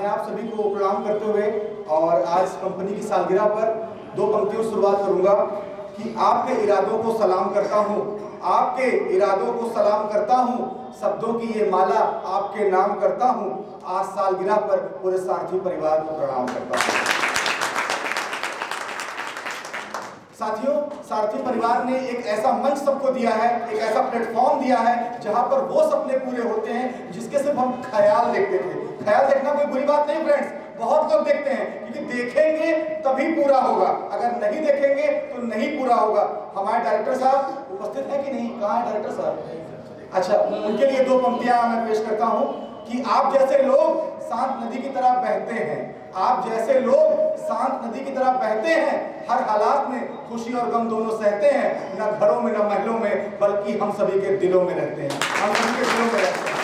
मैं आप सभी को प्रणाम करते हुए और आज कंपनी की सालगिरह पर दो पंक्तियों शुरुआत करूंगा कि आपके इरादों को सलाम करता हूं, आपके इरादों को सलाम करता हूं, शब्दों की ये माला आपके नाम करता हूं। आज सालगिरह पर पूरे सारथी परिवार को प्रणाम करता हूं। साथियों, सारथी परिवार ने एक ऐसा मंच सबको दिया है, एक ऐसा प्लेटफॉर्म दिया है जहां पर वो सपने पूरे होते हैं जिसके सिर्फ हम ख्याल देखते थे। ख्याल देखना कोई बुरी बात नहीं फ्रेंड्स, बहुत लोग देखते हैं क्योंकि देखेंगे तभी पूरा होगा, अगर नहीं देखेंगे तो नहीं पूरा होगा। हमारे डायरेक्टर साहब उपस्थित है कि नहीं? कहाँ है डायरेक्टर साहब? अच्छा, उनके लिए दो पंक्तियां मैं पेश करता हूं कि आप जैसे लोग शांत नदी की तरह बहते हैं, आप जैसे लोग शांत नदी की तरह बहते हैं, हर हालात में खुशी और गम दोनों सहते हैं, न घरों में न महलों में बल्कि हम सभी के दिलों में रहते हैं, हम सभी के दिलों में रहते हैं।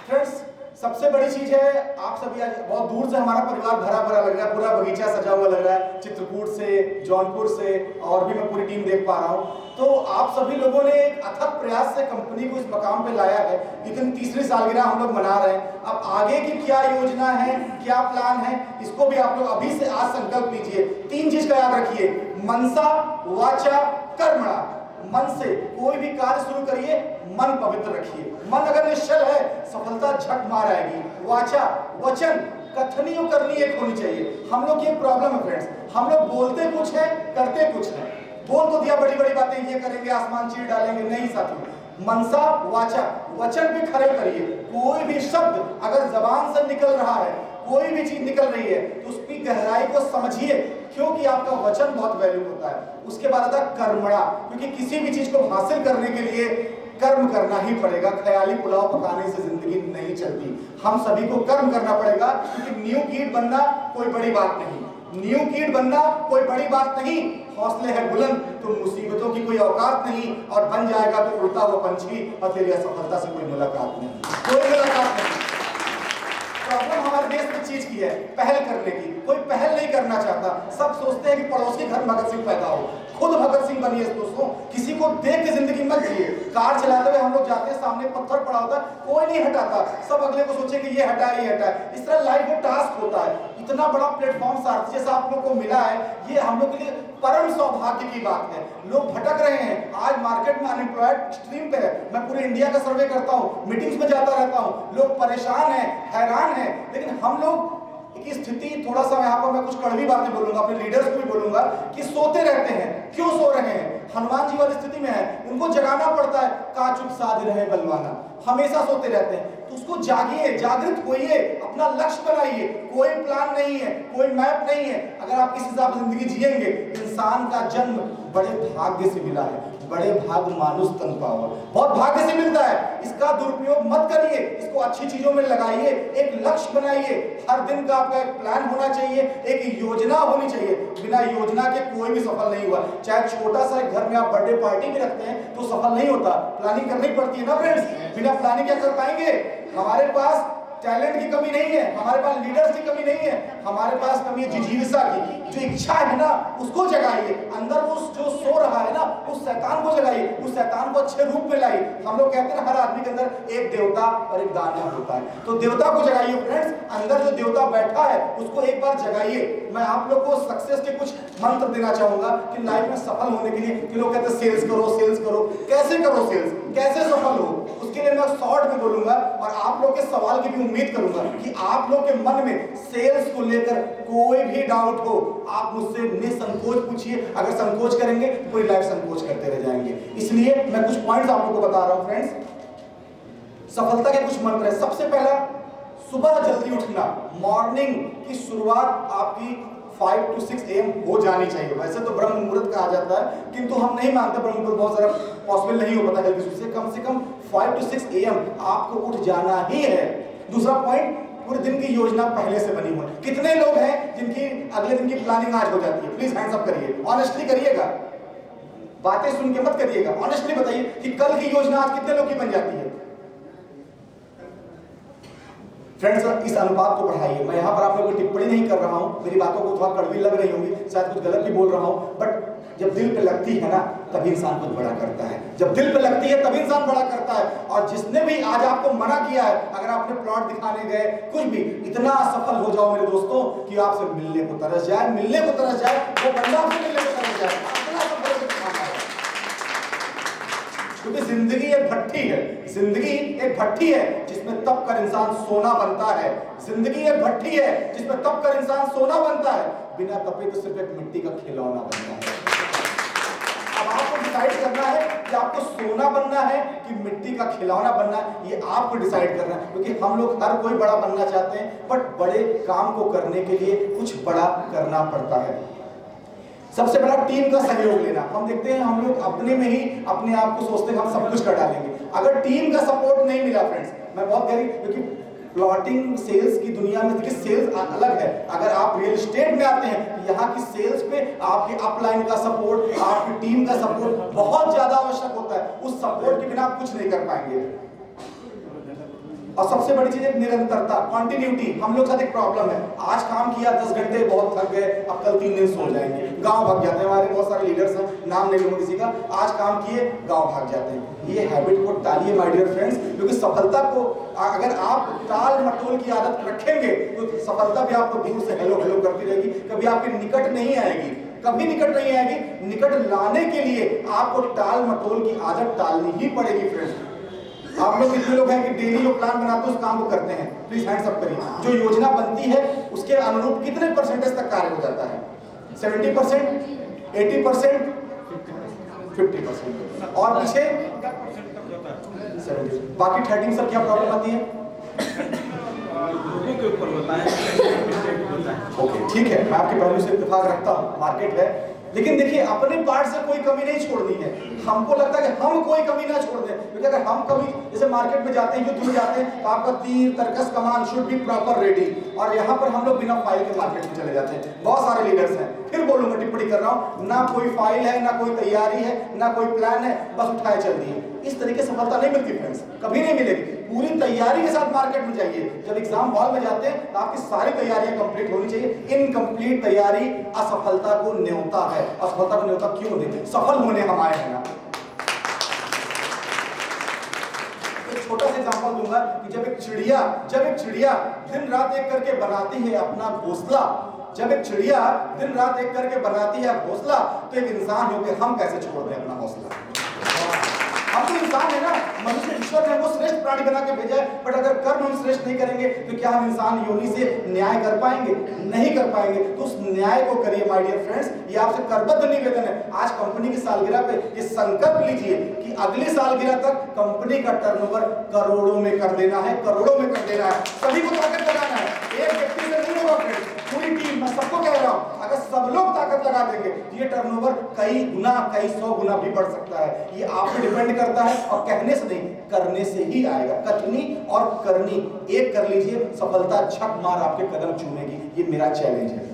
फ्रेंड्स, सबसे बड़ी चीज है, आप सभी आज बहुत दूर से हमारा परिवार भरा भरा लग रहा है, पूरा बगीचा सजा हुआ लग रहा है, चित्रकूट से, जौनपुर से, और भी मैं पूरी टीम देख पा रहा हूं। तो आप सभी लोगों ने एक अथक प्रयास से कंपनी को इस मकाम पे लाया है। लेकिन तीसरी सालगिरह हम लोग मना रहे हैं। अब आगे की क्या योजना है, क्या प्लान है, इसको भी आप लोग अभी से आज संकल्प लीजिए। तीन चीज का याद रखिए, मनसा वाचा कर्मणा। मन से कोई भी कार्य शुरू करिए, मन पवित्र रखिए। मन अगर निश्चल है, सफलता झट मार आएगी। वाचा वचन, कथनी और करनी एक होनी चाहिए। हम लोग की एक प्रॉब्लम है फ्रेंड्स, हम लोग बोलते कुछ है, करते कुछ है। बोल तो दिया बड़ी बड़ी बातें, ये करेंगे, आसमान चीर डालेंगे, नहीं साथियों। मनसा वाचा, वचन भी खरे करिए। कोई भी शब्द अगर जबान से निकल रहा है, कोई भी चीज निकल रही है, तो उसकी गहराई को समझिए, क्योंकि आपका वचन बहुत वैल्यू होता है। उसके बाद आता कर्मणा, क्योंकि किसी भी चीज को हासिल करने के लिए कर्म करना ही पड़ेगा। ख्याली पुलाव पकाने से जिंदगी नहीं चलती, हम सभी को कर्म करना पड़ेगा। क्योंकि न्यू कीट बनना कोई बड़ी बात नहीं, न्यू कीट बनना कोई बड़ी बात नहीं। हौसले है बुलंद तो मुसीबतों की कोई औकात नहीं, और बन जाएगा तो उड़ता हुआ पंछी, और तेरी असफलता से कोई मुलाकात नहीं, कोई मुलाकात नहीं। प्रॉब्लम हमारे देश में चीज की है, पहल करने की। कोई पहल नहीं करना चाहता, सब सोचते हैं कि पड़ोस के घर भगत सिंह पैदा हो, खुद भगत सिंह बनिए दोस्तों। किसी को देख के जिंदगी मत जिए। कार चलाते हुए हम लोग जाते हैं, सामने पत्थर पड़ा होता है, कोई नहीं हटाता, सब अगले को सोचे कि ये हटाए ये हटाए। इस तरह लाइफ में टास्क होता है। इतना बड़ा प्लेटफॉर्म सारथी जैसा आप लोग को मिला है, ये हम लोग के लिए परम सौभाग्य की बात है। लोग भटक रहे हैं, आज मार्केट में अनएम्प्लॉयड स्ट्रीम पे है। मैं पूरे इंडिया का सर्वे करता हूँ, मीटिंग्स में जाता रहता हूँ, लोग परेशान हैं, हैरान हैं। लेकिन हम लोग की स्थिति, थोड़ा सा यहाँ पर मैं कुछ कड़वी बातें बोलूंगा, अपने लीडर्स को भी बोलूंगा कि सोते रहते हैं। क्यों सो रहे हैं? हनुमान जी वाली स्थिति में है, उनको जगाना पड़ता है। काचुप साध रहे बलवाना, हमेशा सोते रहते हैं। तो उसको जागिए, जागृत होइए, अपना लक्ष्य बनाइए। कोई प्लान नहीं है, कोई मैप नहीं है। अगर आप इस हिसाब से जिंदगी जिएंगे, इंसान का जन्म बड़े भाग्य से मिला है, बड़े भाग मानुष तन पावा, बहुत भाग्य से मिलता है। इसका दुरुपयोग मत करिए, इसको अच्छी चीजों में लगाइए, एक लक्ष्य बनाइए। हर दिन का आपका एक प्लान होना चाहिए, एक योजना होनी चाहिए। बिना योजना के कोई भी सफल नहीं हुआ। चाहे छोटा सा घर में आप बर्थडे पार्टी भी रखते हैं तो सफल नहीं होता, प्लानिंग करनी पड़ती है ना फ्रेंड्स। बिना प्लानिंग क्या कर पाएंगे? हमारे पास टैलेंट की कमी नहीं है, हमारे पास लीडर्स की कमी नहीं है, हमारे पास कमी है जिजीविसा की। जो इच्छा है ना, उसको जगाइए। अंदर वो जो सो रहा है ना, उस शैतान को जगाइए, उस शैतान को अच्छे रूप में लाइए। हम लोग कहते हैं हर आदमी के अंदर एक देवता और एक दानव होता है, तो देवता को जगाइए फ्रेंड्स। अंदर जो देवता बैठा है उसको एक बार जगाइए। मैं आप लोग को सक्सेस के कुछ मंत्र देना चाहूंगा कि लाइफ में सफल होने के लिए। कि लोग कहते हैं सेल्स करो, सेल्स करो। कैसे करो सेल्स, कैसे सफल हो? उसके लिए मैं शॉर्ट में बोलूंगा, और आप लोग के सवाल की भी उम्मीद करूंगा कि आप लोग के मन में सेल्स को लेकर कोई भी डाउट हो, आप मुझसे निसंकोच पूछिए। अगर संकोच करेंगे पूरी लाइफ संकोच करते रह जाएंगे। इसलिए मैं कुछ पॉइंट्स आप लोगों को बता रहा हूं फ्रेंड्स। सफलता के कुछ मंत्र है। सबसे पहला, सुबह जल्दी उठना। मॉर्निंग की शुरुआत आपकी 5 to 6 AM हो जानी चाहिए। वैसे तो ब्रह्म मुहूर्त कहा जाता है, किंतु हम नहीं मानते, ब्रह्म मुहूर्त बहुत ज़्यादा पॉसिबल नहीं हो पाता जल्दी से। कम 5 to 6 AM आपको उठ जाना ही है। दूसरा पॉइंट, पूरे दिन की योजना पहले से बनी हुई। कितने लोग हैं जिनकी अगले दिन की प्लानिंग आज हो जाती है? प्लीज हैंड्स अप करिए, ऑनेस्टली करिएगा, बातें सुन के मत करिएगा। ऑनेस्टली बताइए कि कल की योजना आज कितने लोग की बन जाती है? फ्रेंड्स, इस अनुपात को बढ़ाइए। मैं यहाँ पर आप लोगों को टिप्पणी नहीं कर रहा हूँ, मेरी बातों को थोड़ा कड़वी लग रही होंगी, शायद कुछ गलत भी बोल रहा हूँ, बट जब दिल पे लगती है ना तभी इंसान कुछ बड़ा करता है, जब दिल पे लगती है तभी इंसान बड़ा करता है। और जिसने भी आज आपको मना किया है, अगर आपने प्लॉट दिखाने गए कुछ भी, इतना सफल हो जाओ मेरे दोस्तों कि आपसे मिलने को तरस जाए, मिलने को तरस जाए, वो बंदा आपसे मिलने को तरस जाए, इतना सफल हो जाए। क्योंकि जिंदगी एक भट्टी है, जिंदगी एक भट्टी है जिसमें तप कर इंसान सोना बनता है। जिंदगी एक भट्टी है जिसमें तप कर इंसान सोना बनता है, बिना तपे तो सिर्फ एक मिट्टी का खिलौना बनता है। अब आपको डिसाइड करना है कि आपको सोना बनना है कि मिट्टी का खिलौना बनना है, ये आपको डिसाइड करना है। क्योंकि हम लोग हर कोई बड़ा बनना चाहते हैं, बट बड़े काम को करने के लिए कुछ बड़ा करना पड़ता है। सबसे बड़ा टीम का सहयोग लेना। हम देखते हैं हम लोग अपने में ही अपने आप को सोचते हैं हम सब कुछ कर डालेंगे, अगर टीम का सपोर्ट नहीं मिला फ्रेंड्स, मैं बहुत गहरी, क्योंकि प्लॉटिंग सेल्स की दुनिया में देखिए सेल्स अलग है। अगर आप रियल एस्टेट में आते हैं तो यहाँ की सेल्स पे आपके अपलाइन का सपोर्ट, आपकी टीम का सपोर्ट बहुत ज्यादा आवश्यक होता है। उस सपोर्ट के बिना आप कुछ नहीं कर पाएंगे। और सबसे बड़ी चीज है निरंतरता, कंटिन्यूटी। हम लोग साथ एक प्रॉब्लम है, आज काम किया 10 घंटे, बहुत थक गए, अब कल 3 दिन सो जाएंगे, गांव भाग जाते हैं। हमारे बहुत सारे लीडर्स हैं, नाम नहीं लूंगा किसी का, आज काम किए गांव भाग जाते हैं। ये हैबिट को टालिए माय डियर फ्रेंड्स, क्योंकि सफलता को अगर आप टाल मटोल की आदत रखेंगे तो सफलता भी आपको दूर से हेलो हेलो करती रहेगी, कभी आपके निकट नहीं आएगी, कभी निकट नहीं आएगी। निकट लाने के लिए आपको टाल मटोल की आदत टालनी ही पड़ेगी फ्रेंड्स। आप लोग कितने लोग हैं कि डेली जो प्लान बनाते हैं उस काम को करते हैं? प्लीज हैंड्स अप करिए। जो योजना बनती है उसके अनुरूप कितने परसेंटेज तक कार्य हो जाता है? 70%, 80%, 50%, और पीछे 70। बाकी 30 सर क्या प्रॉब्लम आती है? लोगों के ऊपर होता है। ओके ठीक है, मैं आपके पहलू से इत्तेफाक रखता हूँ, मार्केट है। लेकिन देखिए अपने पार्ट से कोई कमी नहीं छोड़नी है। हमको लगता है कि हम कोई कमी ना छोड़ दें, क्योंकि अगर हम कभी जैसे मार्केट में जाते हैं, युद्ध में जाते हैं, तो आपका तीर तरकस कमान शुड बी प्रॉपर रेडी, और यहाँ पर हम लोग बिना फाइल के मार्केट में चले जाते हैं। बहुत सारे लीडर्स हैं, फिर बोलूंगा, टिप्पणी कर रहा हूँ, ना कोई फाइल है, ना कोई तैयारी है, ना कोई प्लान है, बस उठाए चल दिए। इस तरीके से सफलता नहीं मिलती फ्रेंड्स, कभी नहीं मिलेगी। पूरी तैयारी के साथ मार्केट में जाइए। जब एग्जाम हॉल में जाते हैं तो आपकी सारी तैयारियां कंप्लीट होनी चाहिए। इनकम्प्लीट तैयारी असफलता को न्योता है। असफलता को न्योता क्यों देते? सफल होने हम आए हैं ना। एक छोटा सा एग्जांपल दूंगा कि जब एक चिड़िया दिन रात एक करके बनाती है अपना घोंसला, जब एक चिड़िया दिन रात एक करके बनाती है घोंसला, तो एक इंसान होकर हम कैसे छोड़ दें अपना घोंसला? हम तो इंसान है ना, मनुष्य ईश्वर ने हमको श्रेष्ठ प्राणी बना के भेजा है, बट अगर कर्म हम श्रेष्ठ नहीं करेंगे तो क्या हम इंसान योनि से न्याय कर पाएंगे? नहीं कर पाएंगे। तो उस न्याय को करिए माय डियर फ्रेंड्स, ये आपसे करबद्ध निवेदन है। आज कंपनी की सालगिरह पे ये संकल्प लीजिए कि अगली सालगिरह तक कंपनी का टर्नओवर करोड़ों में कर देना है, करोड़ों में कर देना है। सभी को ताकत लगाना है, एक व्यक्ति से नहीं होगा फ्रेंड्स, पूरी टीम। मैं सबको कह रहा हूं, अगर सब लोग ताकत लगा देंगे तो ये टर्नओवर कई गुना, कई 100 गुना भी बढ़ सकता है। ये आप पे डिपेंड करता है, और कहने से नहीं, करने से ही आएगा। कथनी और करनी एक कर लीजिए, सफलता झक मार आपके कदम चूमेगी। ये मेरा चैलेंज है।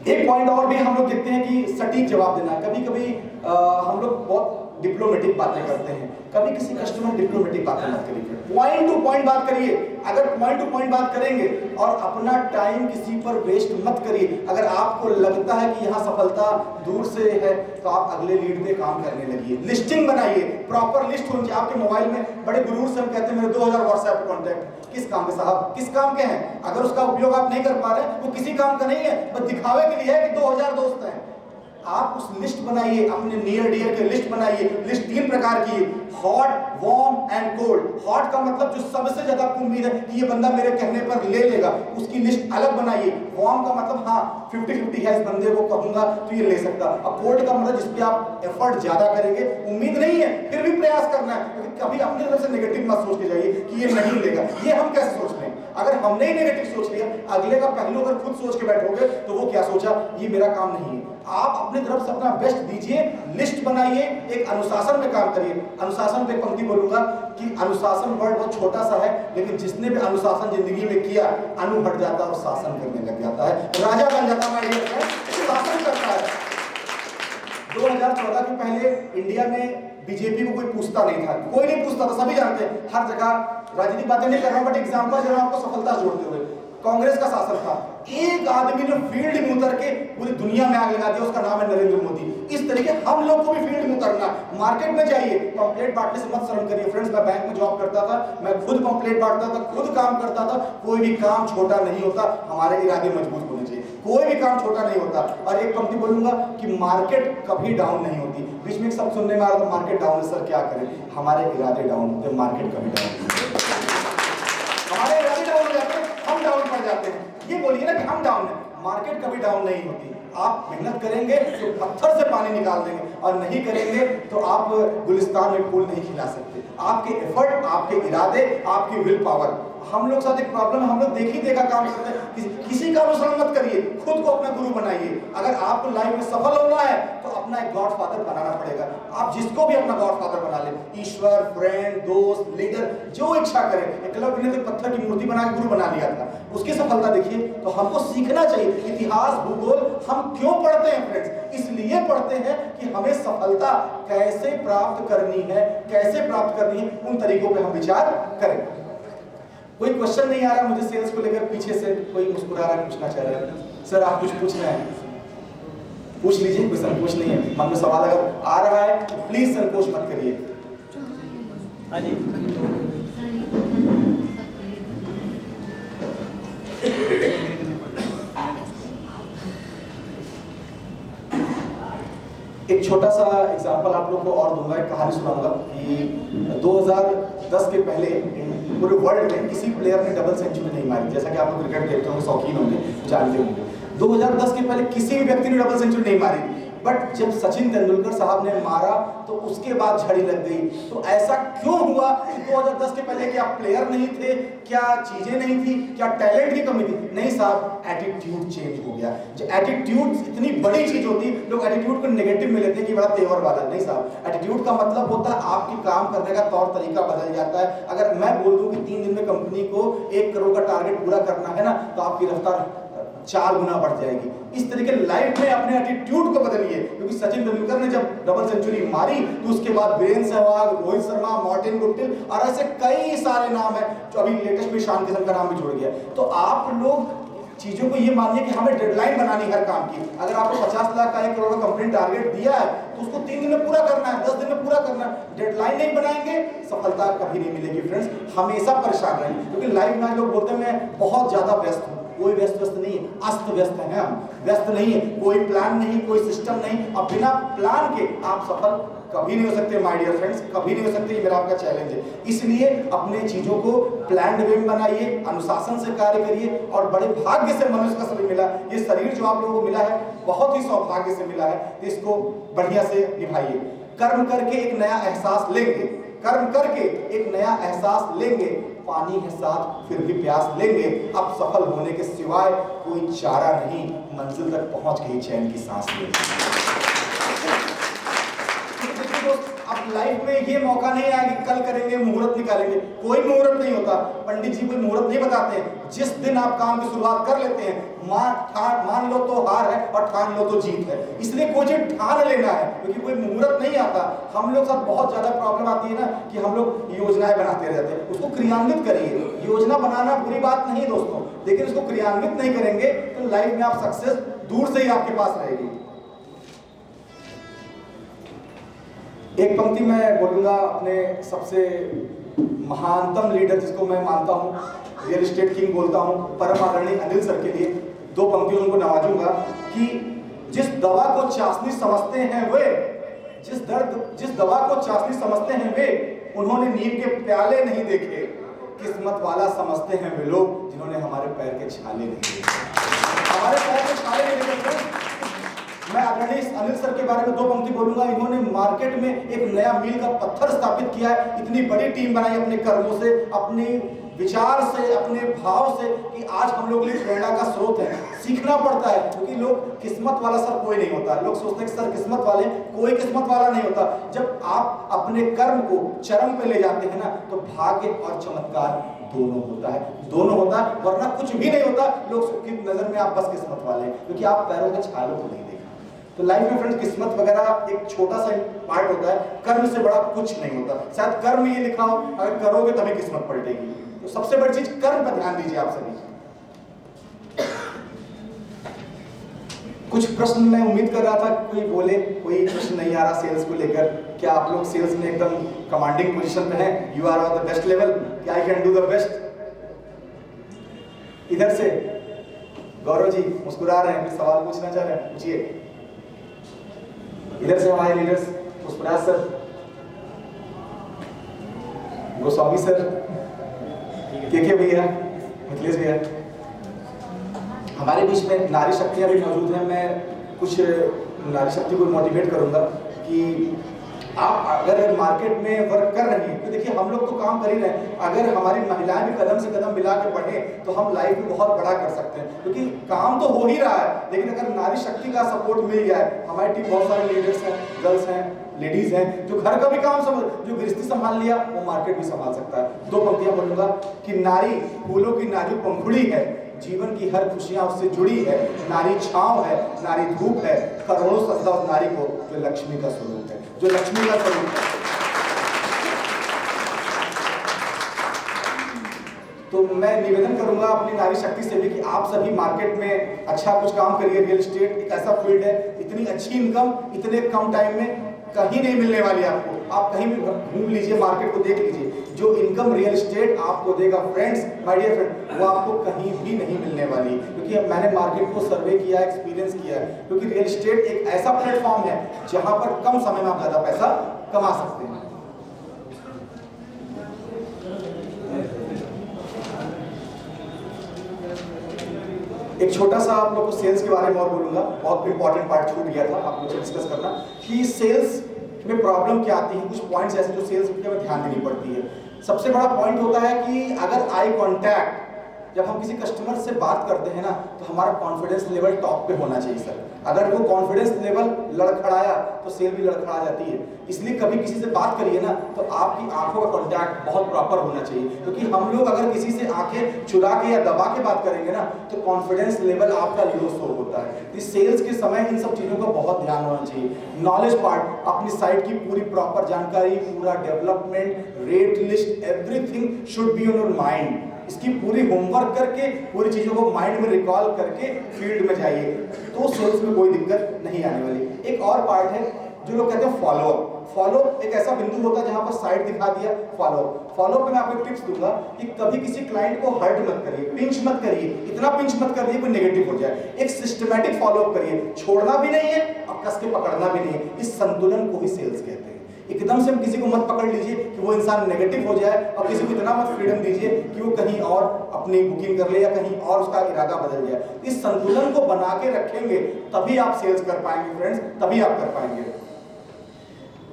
एक पॉइंट और भी हम लोग देखते हैं कि सटीक जवाब देना। कभी कभी हम लोग बहुत डिप्लोमेटिक बातें करते हैं, कभी किसी कस्टमर डिप्लोमेटिक बातें मत करिए, पॉइंट टू पॉइंट बात करिए। अगर पॉइंट टू पॉइंट बात करेंगे और अपना टाइम किसी पर वेस्ट मत करिए। अगर आपको लगता है कि यहाँ सफलता दूर से है तो आप अगले लीड में काम करने लगिए। लिस्टिंग बनाइए, प्रॉपर लिस्ट होनी चाहिए आपके मोबाइल में। बड़े गुरूर से हम कहते हैं मेरे 2000 व्हाट्सएप कॉन्टैक्ट, किस काम के साहब, किस काम के हैं? अगर उसका उपयोग आप नहीं कर पा रहे वो किसी काम का नहीं है, बस दिखावे के लिए है कि 2000 दोस्त हैं। आप उस लिस्ट बनाइए, अपने नियर डियर के लिस्ट बनाइए। लिस्ट 3 प्रकार की, hot, warm and cold. Hot का मतलब जो सबसे ज्यादा आपको उम्मीद है कि ये बंदा मेरे कहने पर ले लेगा, उसकी लिस्ट अलग बनाइए। वार्म का मतलब हाँ 50-50 है, इस बंदे को कहूंगा तो ये ले सकता। अब कोल्ड का मतलब जिस पे आप एफर्ट ज्यादा करेंगे, उम्मीद नहीं है फिर भी प्रयास करना है, क्योंकि कभी अपनी तरफ से नेगेटिव मत सोच के जाइए कि ये नहीं लेगा। ये हम कैसे सोच रहे हैं? अगर हमने ही नेगेटिव सोच लिया, अगले का पहलू अगर खुद सोच के बैठोगे तो वो क्या सोचा, ये मेरा काम नहीं है। आप अपनी तरफ से अपना बेस्ट दीजिए, लिस्ट बनाइए, एक अनुशासन में काम करिए। अनुशासन पे पंक्ति बोलूंगा कि अनुशासन वर्ड बहुत छोटा सा है, लेकिन जिसने भी अनुशासन जिंदगी में किया, अनु हट जाता है और शासन करने लग जाता है, राजा बन जाता है, शासन करता है। 2014 के पहले इंडिया में बीजेपी को कोई पूछता नहीं था, कोई नहीं पूछता था, सभी जानते हैं। हर जगह राजनीतिक बातें नहीं कर रहा हूं, बट एग्जांपल दे रहा हूं आपको सफलता जोड़ते हुए। कांग्रेस का शासन था, एक आदमी ने फील्ड में उतर के पूरी दुनिया में आग लगा दिया, उसका नाम है नरेंद्र मोदी। इस तरीके हम लोग को भी फील्ड में उतरना, मार्केट में जाइए, पंपलेट बांटने से मत शर्म करिए फ्रेंड्स। मैं बैंक में जॉब करता था, मैं खुद पंपलेट बांटता था, खुद काम करता था। कोई भी काम छोटा नहीं होता, हमारे इरादे मजबूत होने चाहिए, कोई भी काम छोटा नहीं होता। और एक पंक्ति बोलूंगा कि मार्केट कभी डाउन नहीं होती। बीच में एक शब्द सुनने में आ रहा था, मार्केट डाउन है सर, क्या करें? हमारे इरादे डाउन होते, मार्केट कभी डाउन नहीं होती। हमारे इरादे डाउन हो जाते हैं, हम डाउन पड़ जाते हैं। ये बोलिए ना कि हम डाउन हैं, मार्केट कभी डाउन नहीं होती। आप मेहनत करेंगे तो पत्थर से पानी निकाल देंगे, और नहीं करेंगे तो आप गुलिस्तान में फूल नहीं खिला सकते। आपके एफर्ट, आपके इरादे, आपकी विल पावर। हम लोग साथ एक प्रॉब्लम है, हम लोग देखी देखा काम करते हैं। किसी का अनुसरण मत करिए, खुद को अपना गुरु बनाइए। अगर आपको लाइफ में सफल होना है तो अपना एक गॉड फादर बनाना पड़ेगा। आप जिसको भी अपना गॉड फादर बना ले, ईश्वर, फ्रेंड, दोस्त, लीडर, जो इच्छा करें। एकलव्य ने तो पत्थर की मूर्ति बना के गुरु बना लिया था, उसकी सफलता देखिए। तो हमको सीखना चाहिए इतिहास, भूगोल हम क्यों पढ़ते हैं फ्रेंड्स? इसलिए पढ़ते हैं कि हमें सफलता कैसे प्राप्त करनी है, कैसे प्राप्त करनी है, उन तरीकों पे हम विचार करें। कोई क्वेश्चन नहीं आ रहा मुझे सेल्स को लेकर, पीछे से कोई मुस्कुरा रहा है, पूछना चाह रहा है। सर आप कुछ पूछ रहे हैं, पूछ लीजिए, कोई संकोच नहीं है। मन में सवाल अगर आ रहा है तो प्लीज संकोच मत करिए। हाँ जी, एक छोटा सा एग्जांपल आप लोग को और दूंगा, एक कहानी सुनाऊंगा कि 2010 के पहले पूरे वर्ल्ड में किसी प्लेयर ने डबल सेंचुरी नहीं मारी। जैसा कि आप लोग क्रिकेट देखते होंगे, शौकीन होंगे, जानते होंगे, 2010 के पहले किसी भी व्यक्ति ने डबल सेंचुरी नहीं मारी। बट जब सचिन तेंदुलकर साहब ने मारा तो उसके बाद झड़ी लग गई। तो ऐसा क्यों हुआ? 2010 के पहले क्या प्लेयर नहीं थे, क्या चीजें नहीं थी, क्या टैलेंट की कमी थी? नहीं साहब, एटीट्यूड चेंज हो गया। जो एटीट्यूड इतनी बड़ी चीज होती, लोग एटीट्यूड को नेगेटिव में लेते हैं कि बड़ा तेवर वाला। नहीं साहब, एटीट्यूड का मतलब होता है आपके काम करने का तौर तरीका बदल जाता है। अगर मैं बोल दूं कि 3 दिन में कंपनी को 1 करोड़ का टारगेट पूरा करना है ना, तो आपकी रफ्तार 4 गुना बढ़ जाएगी। इस तरीके लाइफ में अपने एटीट्यूड को बदलिए। क्योंकि सचिन तेंदुलकर ने जब डबल सेंचुरी मारी तो उसके बाद वीरेंद्र सहवाग, रोहित शर्मा, मार्टिन गुप्टिल और ऐसे कई सारे नाम हैं, जो अभी लेटेस्ट में ईशान किशन का नाम भी जुड़ गया। तो आप लोग चीजों को ये मानिए कि हमें डेडलाइन बनानी हर काम की। अगर आपको 50 लाख का 1 करोड़ का कंपनी टारगेट दिया है तो उसको 3 दिन में पूरा करना है, 10 दिन में पूरा करना है। डेडलाइन नहीं बनाएंगे, सफलता कभी नहीं मिलेगी फ्रेंड्स। हमेशा परेशान रहेंगे, क्योंकि लाइफ में लोग बोलते हैं मैं बहुत ज्यादा व्यस्त हूँ। कोई व्यस्त नहीं है, अस्त व्यस्त है हम, व्यस्त नहीं है। कोई प्लान नहीं, कोई सिस्टम नहीं, और बिना प्लान के आप सफल कभी नहीं हो सकते माय डियर फ्रेंड्स, कभी नहीं हो सकते। ये मेरा आपका चैलेंज है। इसलिए अपने चीजों को प्लान्ड वे में बनाइए, अनुशासन से कार्य करिए, और बड़े भाग्य से मनुष्य का शरीर मिला। ये शरीर जो आप लोगों को मिला है बहुत ही सौभाग्य से मिला है, तो इसको बढ़िया से निभाइए। कर्म करके एक नया एहसास लेंगे, कर्म करके एक नया एहसास लेंगे। पानी है साथ फिर भी प्यास लेंगे। अब सफल होने के सिवाय कोई चारा नहीं, मंजिल तक पहुंच के ही चैन की सांस लेंगे। अब लाइफ में ये मौका नहीं आया कि कल करेंगे, मुहूर्त निकालेंगे। कोई मुहूर्त नहीं होता, पंडित जी कोई मुहूर्त नहीं बताते हैं। जिस दिन आप काम की शुरुआत कर लेते हैं, मान लो तो हार है और ठान लो तो जीत है। इसलिए कोई चीज ठान लेना है, क्योंकि कोई मुहूर्त नहीं आता। हम लोग साथ बहुत ज्यादा प्रॉब्लम आती है ना कि हम लोग योजनाएं बनाते रहते हैं, उसको क्रियान्वित करिए। योजना बनाना बुरी बात नहीं दोस्तों, लेकिन उसको क्रियान्वित नहीं करेंगे तो लाइफ में आप सक्सेस दूर से ही आपके पास रहेगी। एक पंक्ति मैं बोलूंगा अपने सबसे महानतम लीडर जिसको मैं मानता हूं, रियल एस्टेट किंग बोलता हूं, परम आदरणीय अनिल सर के लिए 2 पंक्तियों उनको नवाजूंगा कि जिस दवा को चाशनी समझते हैं वे, जिस दवा को चाशनी समझते हैं वे, उन्होंने नीम के प्याले नहीं देखे। किस्मत वाला समझते हैं वे लोग जिन्होंने हमारे पैर के छाले नहीं देखे। हमारे पैर के छाले नहीं देखे। मैं आदरणीय अनिल सर के बारे में 2 पंक्ति बोलूंगा। इन्होंने मार्केट में एक नया मील का पत्थर स्थापित किया है। इतनी बड़ी टीम बनाई अपने कर्मों से, अपने विचार से, अपने भाव से, कि आज हम लोग के लिए प्रेरणा का स्रोत है। सीखना पड़ता है, क्योंकि लोग किस्मत वाला सर कोई नहीं होता। लोग सोचते हैं कि सर किस्मत वाले, कोई किस्मत वाला नहीं होता। जब आप अपने कर्म को चरम पे ले जाते हैं ना, तो भाग्य और चमत्कार दोनों होता है, दोनों होता है, वरना कुछ भी नहीं होता। लोग की नजर में आप बस किस्मत वाले हैं, क्योंकि आप पैरों के छालों को नहीं देखा। तो लाइफ में फ्रेंड्स किस्मत वगैरह एक छोटा सा पार्ट होता है, कर्म से बड़ा कुछ नहीं होता। शायद कर्म ये लिखा हो, अगर करोगे तभी किस्मत पलटेगी। तो सबसे बड़ी चीज कर्म पर ध्यान दीजिए आप सभी। कुछ प्रश्न मैं उम्मीद कर रहा था कोई बोले, कोई प्रश्न नहीं आ रहा सेल्स को लेकर। क्या आप लोग सेल्स में एकदम कमांडिंग पोजीशन पे हैं? You are on the best level, I can do the best. इधर से गौरव जी मुस्कुरा रहे हैं, सवाल पूछना चाह रहे हैं, पूछिए। इधर से हमारे लीडर्स मुस्कुरा सर, गोस्वामी सर, के भैया, मिथिलेश भैया। हमारे बीच में नारी शक्तियाँ भी मौजूद हैं। मैं कुछ नारी शक्ति को मोटिवेट करूंगा कि आप अगर मार्केट में वर्क कर रही हैं तो देखिए हम लोग तो काम कर ही रहे हैं, अगर हमारी महिलाएं भी कदम से कदम मिला के बढ़े तो हम लाइफ में बहुत बड़ा कर सकते हैं, क्योंकि काम तो हो ही रहा है। लेकिन अगर नारी शक्ति का सपोर्ट मिल जाए, हमारी टीम बहुत सारे लीडर्स हैं, गर्ल्स हैं, लेडीज हैं, जो घर का भी काम जो गृहस्थी संभाल लिया वो मार्केट भी संभाल सकता है। दो पंक्तियां बोलूंगा कि नारी फूलों की नाजुक पंखुड़ी है, जीवन की हर खुशियां उससे जुड़ी है, नारी छांव है, नारी धूप है, करोड़ों सजदा उस नारी को जो लक्ष्मी का स्वरूप है, जो लक्ष्मी का स्वरूप है। तो मैं निवेदन करूंगा अपनी नारी शक्ति से भी कि आप सभी मार्केट में अच्छा कुछ काम करिए। रियल एस्टेट एक ऐसा फील्ड है, इतनी अच्छी इनकम इतने कम टाइम में कहीं नहीं मिलने वाली आपको। आप कहीं भी घूम लीजिए, मार्केट को देख लीजिए, जो इनकम रियल एस्टेट आपको देगा फ्रेंड्स, माय डियर फ्रेंड, वो आपको कहीं भी नहीं मिलने वाली। क्योंकि मैंने मार्केट को सर्वे किया, एक्सपीरियंस किया है। क्योंकि रियल एस्टेट एक ऐसा प्लेटफॉर्म है जहां पर कम समय में आप ज्यादा पैसा कमा सकते हैं। एक छोटा सा आप लोग को सेल्स के बारे में और बोलूंगा, बहुत इंपॉर्टेंट पार्ट छूट गया था आप लोग से डिस्कस करना कि सेल्स में प्रॉब्लम क्या आती है। कुछ पॉइंट्स ऐसे जो सेल्स में ध्यान देनी पड़ती है। सबसे बड़ा पॉइंट होता है कि अगर आई कांटेक्ट, जब हम किसी कस्टमर से बात करते हैं ना तो हमारा कॉन्फिडेंस लेवल टॉप पे होना चाहिए सर। अगर वो कॉन्फिडेंस लेवल लड़खड़ाया तो सेल भी लड़खड़ा जाती है। इसलिए कभी किसी से बात करिए ना तो आपकी आंखों का कांटेक्ट बहुत प्रॉपर होना चाहिए, क्योंकि हम लोग अगर किसी से आंखें चुरा के या दबा के बात करेंगे ना तो कॉन्फिडेंस लेवल आपका लो शो होता है। इस सेल्स के समय इन सब चीजों का बहुत ध्यान होना चाहिए। नॉलेज पार्ट, अपनी साइट की पूरी प्रॉपर जानकारी, पूरा development, rate list, everything should be on your mind. इसकी पूरी होमवर्क करके पूरी चीजों को माइंड में रिकॉल करके फील्ड में जाइए तो सेल्स में कोई दिक्कत नहीं आने वाली। एक और पार्ट है जो लोग कहते हैं फॉलोअप। फॉलोअप एक ऐसा बिंदु होता है जहां पर साइट दिखा दिया फॉलोअप। फॉलोअप में मैं आपको टिप्स दूंगा कि कभी किसी क्लाइंट को हर्ट मत करिए, पिंच मत करिए, इतना पिंच मत करिए कोई नेगेटिव हो जाए। एक सिस्टमैटिक फॉलोअप करिए, छोड़ना भी नहीं है और कस के पकड़ना भी नहीं है। इस संतुलन को ही सेल्स कहते हैं। एकदम से हम किसी को मत पकड़ लीजिए कि वो इंसान नेगेटिव हो जाए, और किसी को इतना मत फ्रीडम दीजिए कि वो कहीं और अपनी बुकिंग कर ले या कहीं और उसका इरादा बदल जाए। इस संतुलन को बना के रखेंगे तभी आप सेल्स कर पाएंगे फ्रेंड्स, तभी आप कर पाएंगे।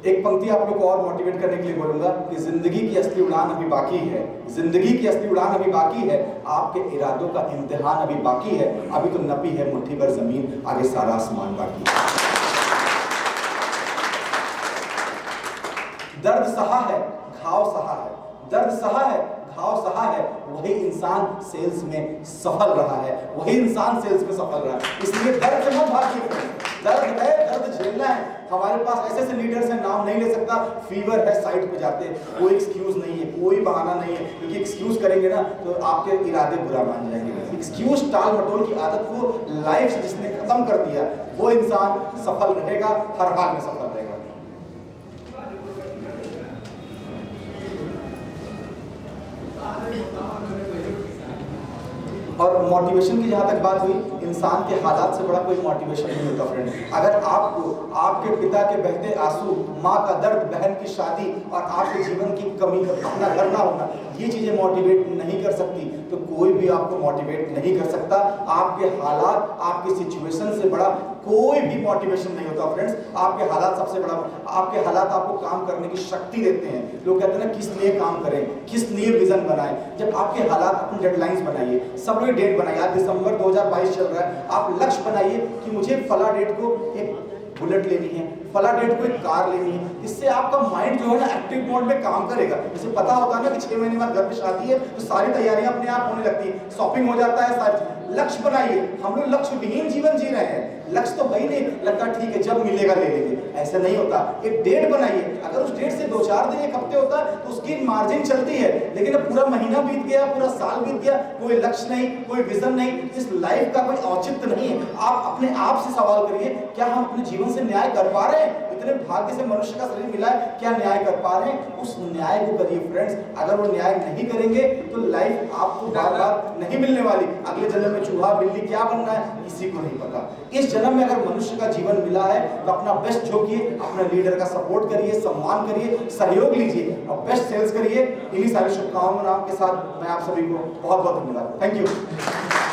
एक पंक्ति आप लोग को और मोटिवेट करने के लिए बोलूंगा कि जिंदगी की असली उड़ान अभी बाकी है, जिंदगी की असली उड़ान अभी बाकी है, आपके इरादों का इम्तिहान अभी बाकी है। अभी तो नपी है मुट्ठी भर जमीन, आगे सारा आसमान बाकी है। दर्द सहा है, घाव सहा है, दर्द सहा है, घाव सहा है, वही इंसान सेल्स में सफल रहा है, वही इंसान सेल्स में सफल रहा है। इसलिए दर्द से मत भागिए। दर्द है, दर्द झेलना है। हमारे पास ऐसे लीडर्स हैं, नाम नहीं ले सकता, फीवर है, साइड पे जाते हैं, कोई एक्सक्यूज नहीं है, कोई बहाना नहीं है, क्योंकि एक्सक्यूज करेंगे ना तो आपके इरादे बुरा मान जाएंगे। एक्सक्यूज टाल मटोल की आदत को लाइफ से जिसने खत्म कर दिया वो इंसान सफल रहेगा, हर हाल में सफल रहेगा। और मोटिवेशन की जहां तक बात हुई, इंसान के हालात से बड़ा कोई मोटिवेशन नहीं होता फ्रेंड। अगर आपको आपके पिता के बहते आंसू, माँ का दर्द, बहन की शादी और आपके जीवन की कमी, अपना घर ना होना, ये चीजें मोटिवेट नहीं कर सकती तो कोई भी आपको मोटिवेट नहीं कर सकता। आपके हालात, आपकी सिचुएशन से बड़ा कोई भी मोटिवेशन नहीं होता फ्रेंड्स। आपके हालात सबसे बड़ा, आपके हालात आपको काम करने की शक्ति देते हैं। लोग कहते हैं ना किस लिए काम करें, किस लिए विजन बनाएं। जब आपके हालात, अपनी डेडलाइंस बनाइए, सब लोग डेट बनाइए। आज दिसंबर 2022 चल रहा है, आप लक्ष्य बनाइए कि मुझे फला डेट को एक बुलेट लेनी है, फला डेट को एक कार लेनी है। इससे आपका माइंड जो है ना एक्टिव मोड में काम करेगा। जैसे पता होता है ना कि 6 महीने बाद घर में शादी है तो सारी तैयारियां अपने आप होने लगती है, शॉपिंग हो जाता है, सारी लक्ष्य बनाइए। हम लोग लक्ष्य विहीन जीवन जी रहे हैं। लक्ष्य तो है ही नहीं, लगता ठीक है जब मिलेगा ले लेंगे, ऐसा नहीं होता। एक डेट बनाइए, अगर उस डेट से 2-4 दिन, एक हफ्ते होता तो उसकी मार्जिन चलती है, लेकिन अब पूरा महीना बीत गया, पूरा साल बीत गया, कोई लक्ष्य नहीं, कोई विजन नहीं, इस लाइफ का कोई औचित्य नहीं है। आप अपने आप से सवाल करिए, क्या हम अपने जीवन से न्याय कर पा रहे हैं? इतने भाग्य से मनुष्य का शरीर मिला है, क्या न्याय कर पा रहे हैं? उस न्याय को करिए फ्रेंड्स। अगर वो न्याय नहीं करेंगे तो लाइफ आपको बार बार नहीं मिलने वाली। अगले जन्म में चूहा बिल्ली क्या बनना है किसी को नहीं पता। इस जन्म में अगर मनुष्य का जीवन मिला है तो अपना बेस्ट झोंकिए, अपने लीडर का सपोर्ट करिए, सम्मान करिए, सहयोग लीजिए और बेस्ट सेल्स करिए। इन्हीं सारी शुभकामनाओं के साथ मैं आप सभी को बहुत बहुत धन्यवाद। Thank you.